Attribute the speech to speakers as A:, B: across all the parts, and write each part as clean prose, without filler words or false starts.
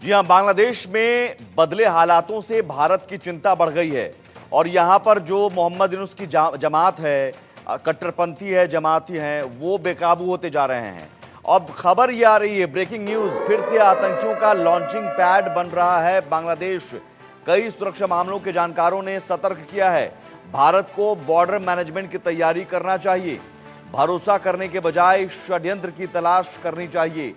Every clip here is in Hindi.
A: जी हां, बांग्लादेश में बदले हालातों से भारत की चिंता बढ़ गई है और यहां पर जो मोहम्मद यूनुस की जमात है, कट्टरपंथी है, जमाती हैं, वो बेकाबू होते जा रहे हैं। अब खबर ये आ रही है, ब्रेकिंग न्यूज, फिर से आतंकियों का लॉन्चिंग पैड बन रहा है बांग्लादेश। कई सुरक्षा मामलों के जानकारों ने सतर्क किया है, भारत को बॉर्डर मैनेजमेंट की तैयारी करना चाहिए, भरोसा करने के बजाय षड्यंत्र की तलाश करनी चाहिए।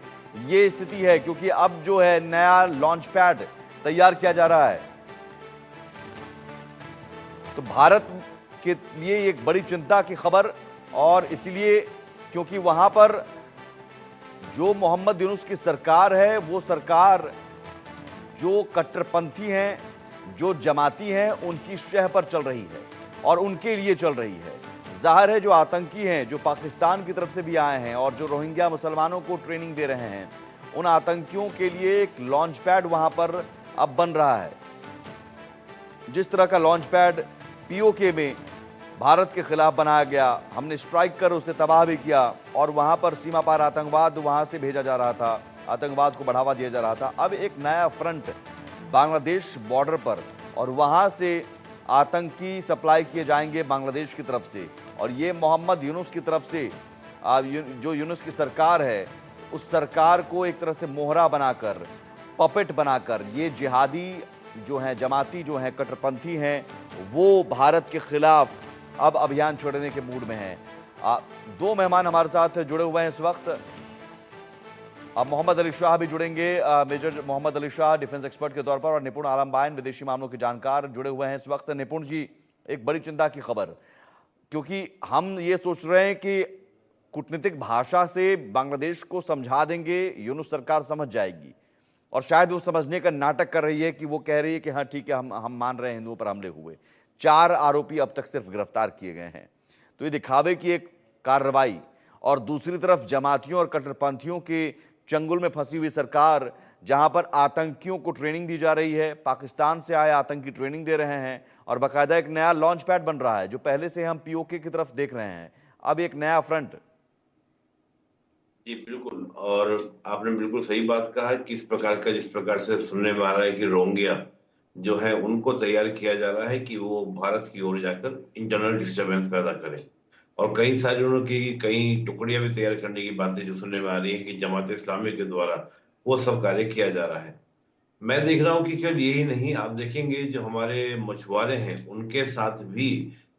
A: ये स्थिति है क्योंकि अब जो है नया लॉन्च पैड तैयार किया जा रहा है। तो भारत के लिए एक बड़ी चिंता की खबर, और इसलिए क्योंकि वहां पर जो मोहम्मद यूनुस की सरकार है, वो सरकार जो कट्टरपंथी हैं, जो जमाती हैं, उनकी शह पर चल रही है और उनके लिए चल रही है। जाहिर है जो आतंकी हैं, जो पाकिस्तान की तरफ से भी आए हैं और जो रोहिंग्या मुसलमानों को ट्रेनिंग दे रहे हैं, उन आतंकियों के लिए एक लॉन्च पैड वहां पर अब बन रहा है। जिस तरह का लॉन्च पैड पीओके में भारत के खिलाफ बनाया गया, हमने स्ट्राइक कर उसे तबाह भी किया और वहां पर सीमा पार आतंकवाद वहां से भेजा जा रहा था, आतंकवाद को बढ़ावा दिया जा रहा था। अब एक नया फ्रंट बांग्लादेश बॉर्डर पर, और वहां से आतंकी सप्लाई किए जाएंगे बांग्लादेश की तरफ से, और ये मोहम्मद यूनुस की तरफ से जो यूनुस की सरकार है, उस सरकार को एक तरह से मोहरा बनाकर, पपेट बनाकर, ये जिहादी जो हैं, जमाती जो हैं, कट्टरपंथी हैं, वो भारत के खिलाफ अब अभियान छेड़ने के मूड में हैं। दो मेहमान हमारे साथ जुड़े हुए हैं इस वक्त। अब मोहम्मद अली शाह भी जुड़ेंगे, major Mohammed Ali Shah defence expert के तौर पर, और निपुण आलम बायन विदेशी मामलों के जानकार जुड़े हुए हैं इस वक्त। निपुण जी, एक बड़ी चिंता की खबर, क्योंकि हम ये सोच रहे हैं कि कूटनीतिक भाषा से बांग्लादेश को समझा देंगे, यूनुस सरकार समझ जाएगी, और शायद वो समझने का नाटक कर रही है कि वो कह रही है कि हाँ ठीक है, हम मान रहे हैं हिंदुओं पर हमले हुए। 4 आरोपी अब तक सिर्फ गिरफ्तार किए गए हैं। तो ये दिखावे की एक कार्रवाई, और दूसरी तरफ जमातियों और कट्टरपंथियों के चंगुल में फंसी हुई सरकार, जहां पर आतंकियों को ट्रेनिंग दी जा रही है, पाकिस्तान से आए आतंकी ट्रेनिंग दे रहे हैं, और बाकायदा एक नया लॉन्च पैड बन रहा है जो पहले से हम पीओके की तरफ देख रहे हैं। अब एक नया फ्रंट।
B: जी बिल्कुल, और आपने बिल्कुल सही बात कहा है कि इस प्रकार का, जिस प्रकार से सुनने में आ रहा है कि रोहिंग्या जो है उनको तैयार किया जा रहा है कि वो भारत की ओर जाकर इंटरनल डिस्टरबेंस पैदा करें, और कई सारी उनकी कई टुकड़ियां भी तैयार करने की बातें जो सुनने में आ रही है कि जमात इस्लामी के द्वारा वो सब कार्य किया जा रहा है। मैं देख रहा हूँ कि केवल यही नहीं, आप देखेंगे जो हमारे मछुआरे हैं उनके साथ भी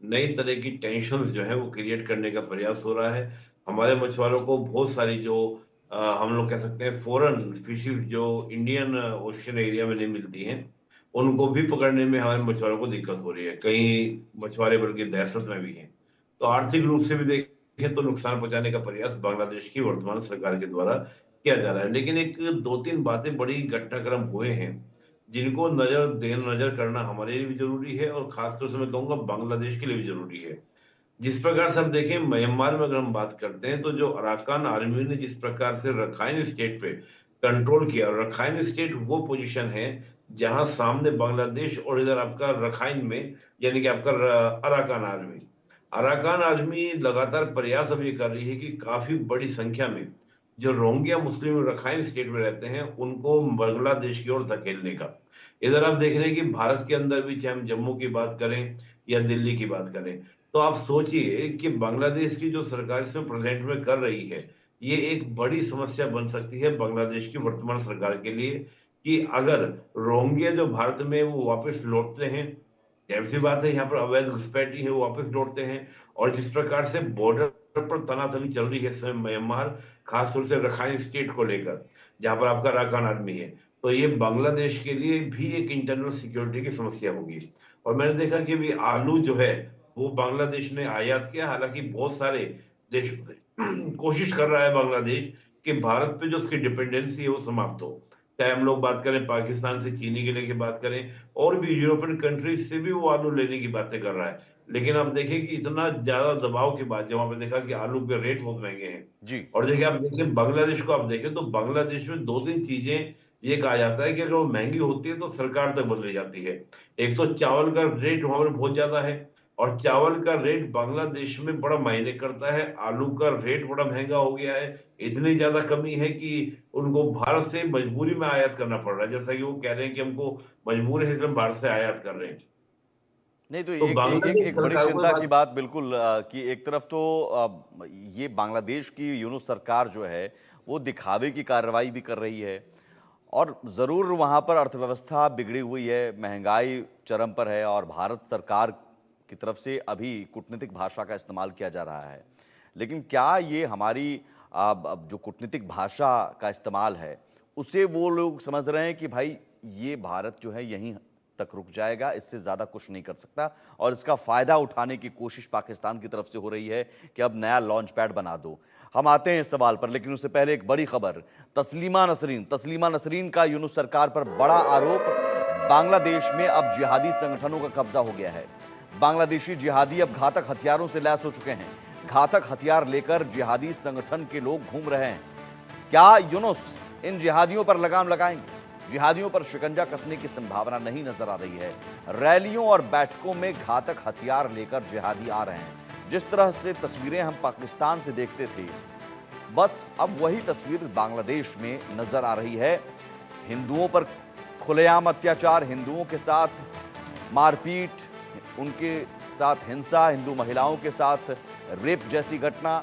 B: नई तरह की टेंशन जो है वो क्रिएट करने का प्रयास हो रहा है। हमारे मछुआरों को बहुत सारी जो हम लोग कह सकते हैं फॉरेन फिशेज जो इंडियन ओशियन एरिया में नहीं मिलती हैं, उनको भी पकड़ने में हमारे मछुआरों को दिक्कत हो रही है। कई मछुआरे बल्कि दहशत में भी हैं। तो आर्थिक रूप से भी देखें तो नुकसान पहुंचाने का प्रयास बांग्लादेश की वर्तमान सरकार के द्वारा किया जा रहा है। लेकिन एक दो तीन बातें बड़ी घटनाक्रम हुए हैं जिनको नजर करना हमारे लिए भी जरूरी है, और खासतौर से मैं कहूंगा बांग्लादेश के लिए भी जरूरी है। जिस प्रकार से हम देखें म्यांमार में अगर हम बात करते हैं तो जो अराकान आर्मी ने जिस प्रकार से रखाइन स्टेट पे कंट्रोल किया, और रखाइन स्टेट वो पोजीशन है जहां सामने बांग्लादेश और इधर आपका रखाइन में यानी कि आपका अराकान आर्मी, अराकान आर्मी लगातार प्रयास अब ये कर रही है कि काफी बड़ी संख्या में जो रोहिंग्या मुस्लिम रखाइन स्टेट में रहते हैं उनको बांग्लादेश की ओर धकेलने का। इधर आप देख रहे हैं कि भारत के अंदर भी, चाहे हम जम्मू की बात करें या दिल्ली की बात करें, तो आप सोचिए कि बांग्लादेश की जो सरकार इसमें प्रेजेंट में कर रही है, ये एक बड़ी समस्या बन सकती है बांग्लादेश की वर्तमान सरकार के लिए कि अगर रोहिंग्या जो भारत में वो वापस लौटते हैं, जाहिर सी बात है यहाँ पर अवैध घुसपैठी है, वो वापस लौटते हैं, और जिस प्रकार से बॉर्डर पर तनातनी चल रही है इस समय म्यांमार, खासतौर से रखाइन स्टेट को लेकर जहां पर आपका अराकान आर्मी है, तो ये बांग्लादेश के लिए भी एक इंटरनल सिक्योरिटी की समस्या होगी। और मैंने देखा कि अभी आलू जो है वो बांग्लादेश ने आयात किया, हालांकि बहुत सारे देश कोशिश कर रहा है बांग्लादेश कि भारत पे जो उसकी डिपेंडेंसी है वो समाप्त हो। चाहे हम लोग बात करें पाकिस्तान से चीनी के लेके बात करें, और भी यूरोपियन कंट्रीज से भी वो आलू लेने की बातें कर रहा है। लेकिन आप देखें कि इतना ज्यादा दबाव के बाद जब आपने देखा कि आलू के रेट बहुत महंगे हैं,
A: जी।
B: और देखिए आप देखें बांग्लादेश को, आप देखें तो बांग्लादेश में दो तीन चीजें ये कहा जाता है कि अगर वो महंगी होती है तो सरकार तक बदली जाती है। एक तो चावल का रेट वहां पर बहुत ज्यादा है, और चावल का रेट बांग्लादेश में बड़ा मायने करता है, आलू का रेट बड़ा महंगा हो गया है, इतनी ज्यादा कमी है कि उनको भारत से मजबूरी में आयात करना पड़ रहा है, जैसा कि वो कह रहे हैं कि हमको मजबूर है इसलिए हम भारत से आयात कर रहे हैं।
A: नहीं तो
B: तो
A: एक एक एक
B: बांग्लादेश
A: एक बड़ी
B: सरकार को ये
A: चिंता की
B: बात।
A: बात बिल्कुल कि एक तरफ तो ये बांग्लादेश की यूनुस सरकार जो है वो दिखावे की कार्रवाई भी कर रही है और ज़रूर वहाँ पर अर्थव्यवस्था बिगड़ी हुई है, महंगाई चरम पर है और भारत सरकार की तरफ से अभी कूटनीतिक भाषा का इस्तेमाल किया जा रहा है। लेकिन क्या ये हमारी अब जो कूटनीतिक भाषा का इस्तेमाल है, उसे वो लोग समझ रहे हैं कि भाई ये भारत जो है यहीं तक रुक जाएगा, इससे ज़्यादा कुछ नहीं कर सकता और इसका फ़ायदा उठाने की कोशिश पाकिस्तान की तरफ से हो रही है कि अब नया लॉन्च पैड बना दो। हम आते हैं इस सवाल पर, लेकिन उससे पहले एक बड़ी खबर। तस्लीमा नसरीन का यूनुस सरकार पर बड़ा आरोप, बांग्लादेश में अब जिहादी संगठनों का कब्जा हो गया है। बांग्लादेशी जिहादी अब घातक हथियारों से लैस हो चुके हैं। घातक हथियार लेकर जिहादी संगठन के लोग घूम रहे हैं। क्या यूनुस इन जिहादियों पर लगाम लगाएंगे? जिहादियों पर शिकंजा कसने की संभावना नहीं नजर आ रही है। रैलियों और बैठकों में घातक हथियार लेकर जिहादी आ रहे हैं। जिस तरह से तस्वीरें हम पाकिस्तान से देखते थे, बस अब वही तस्वीर बांग्लादेश में नजर आ रही है। हिंदुओं पर खुलेआम अत्याचार, हिंदुओं के साथ मारपीट, उनके साथ हिंसा, हिंदू महिलाओं के साथ रेप जैसी घटना